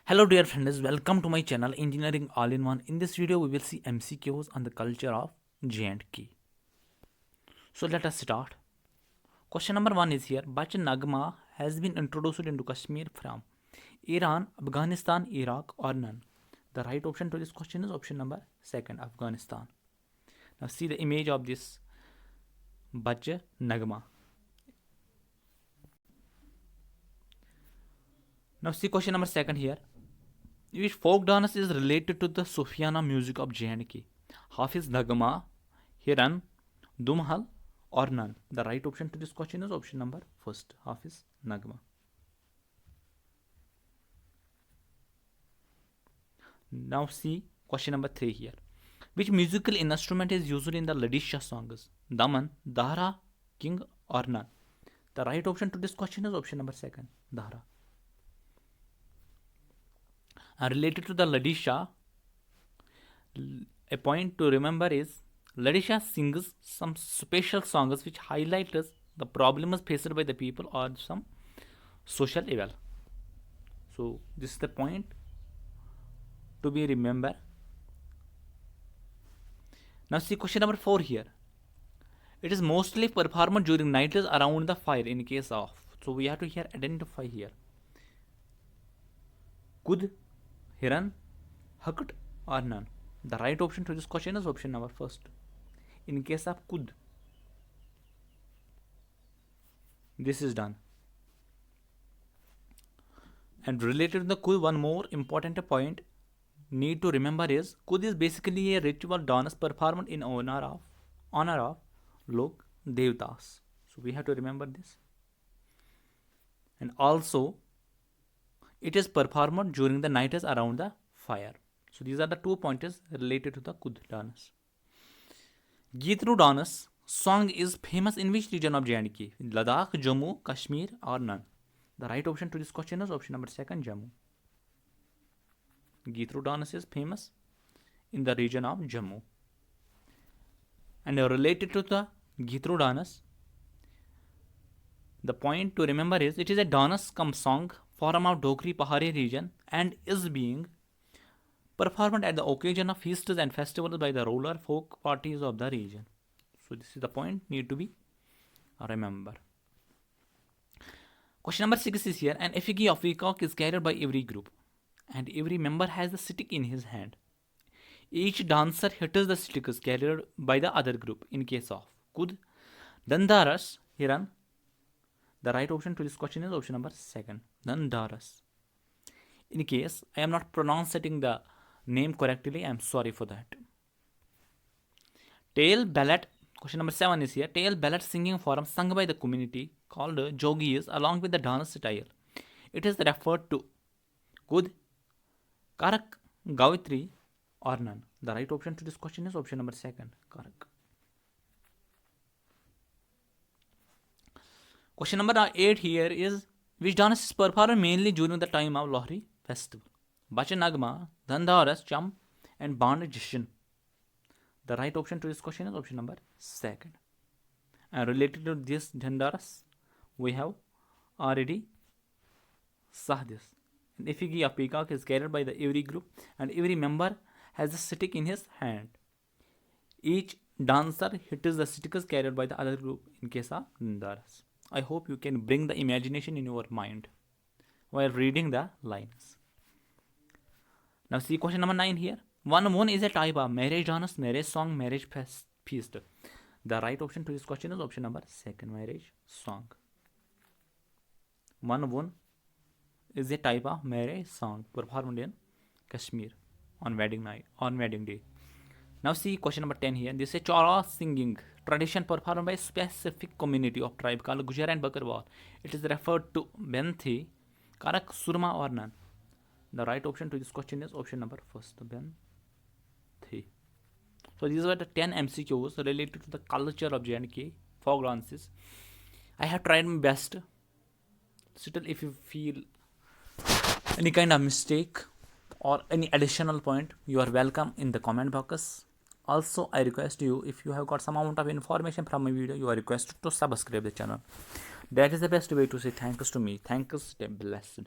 Hello dear friends, welcome to my channel Engineering All-in-One. In this video we will see MCQs on the culture of J&K. So let us start. Question number 1 is here. Bach Nagma has been introduced into Kashmir from Iran, Afghanistan, Iraq or none. The right option to this question is option number 2, Afghanistan. Now see the image of this Bach Nagma. Now see question number 2 here. Which folk dance is related to the Sufiana music of J&K? Hafiz Nagma, Hiran, Dumhal or none? The right option to this question is option number 1, Hafiz Nagma. Now see question number 3 here. Which musical instrument is used in the Ladisha songs? Daman, Dahra, King or none? The right option to this question is option number 2, Dahra. And related to the Ladisha, a point to remember is Ladisha sings some special songs which highlight the problems faced by the people or some social evil. So this is the point to be remember. Now see question number 4 here. It is mostly performed during nights around the fire in case of. So we have to here identify here. Kud, Hiran, Hakut or none? The right option to this question is option number 1. In case of Kud, this is done. And related to the Kud, one more important point need to remember is Kud is basically a ritual dance performed in honor of Lok Devtas. So we have to remember this. And also it is performed during the nights around the fire. So these are the 2 pointers related to the Kud dance. Geetru dance song is famous in which region of J&K? Ladakh, Jammu, Kashmir or none? The right option to this question is option number 2, Jammu. Geetru dance is famous in the region of Jammu. And related to the Geetru dance, the point to remember is it is a dance cum song form of Dogri Pahari region and is being performed at the occasion of feasts and festivals by the rural folk parties of the region. So this is the point need to be remember. Question number 6 is here. An effigy of peacock is carried by every group and every member has the stick in his hand. Each dancer hits the sticks carried by the other group in case of Kud, Dandaras, Hiran. The right option to this question is option number 2, Dandaras. In case I am not pronouncing the name correctly, I am sorry for that. Tail ballad, question number 7 is here. Tail ballad singing form sung by the community called Jogis along with the dance style. It is referred to Kud, Karak, Gavitri or none. The right option to this question is option number 2, Karak. Question number 8 here is which dance is performed mainly during the time of Lohri festival? Bach Nagma, Dhandaras, Cham and Band Jishin. The right option to this question is option number 2. And related to this Dhandaras, we have already saw this. An effigy of peacock is carried by the every group and every member has a stick in his hand. Each dancer hits the sticks carried by the other group in case of Dhandaras. I hope you can bring the imagination in your mind while reading the lines. Now see question number 9 here. One is a type of marriage dance, marriage song, marriage feast. The right option to this question is option number 2, marriage song. One is a type of marriage song performed in Kashmir on wedding night, on wedding day. Now see question number 10 here. This is a Chora singing tradition performed by a specific community of tribe called Gujar and Bakarwal. It is referred to Benthi, Karak, Surma or none. The right option to this question is option number 1, Benthi. So these were the 10 MCQs related to the culture of J&K, folk dances. I have tried my best. Still, if you feel any kind of mistake or any additional point, you are welcome in the comment box. Also, I request you, if you have got some amount of information from my video, you are requested to subscribe the channel. That is the best way to say thanks to me. Thanks, stay blessed.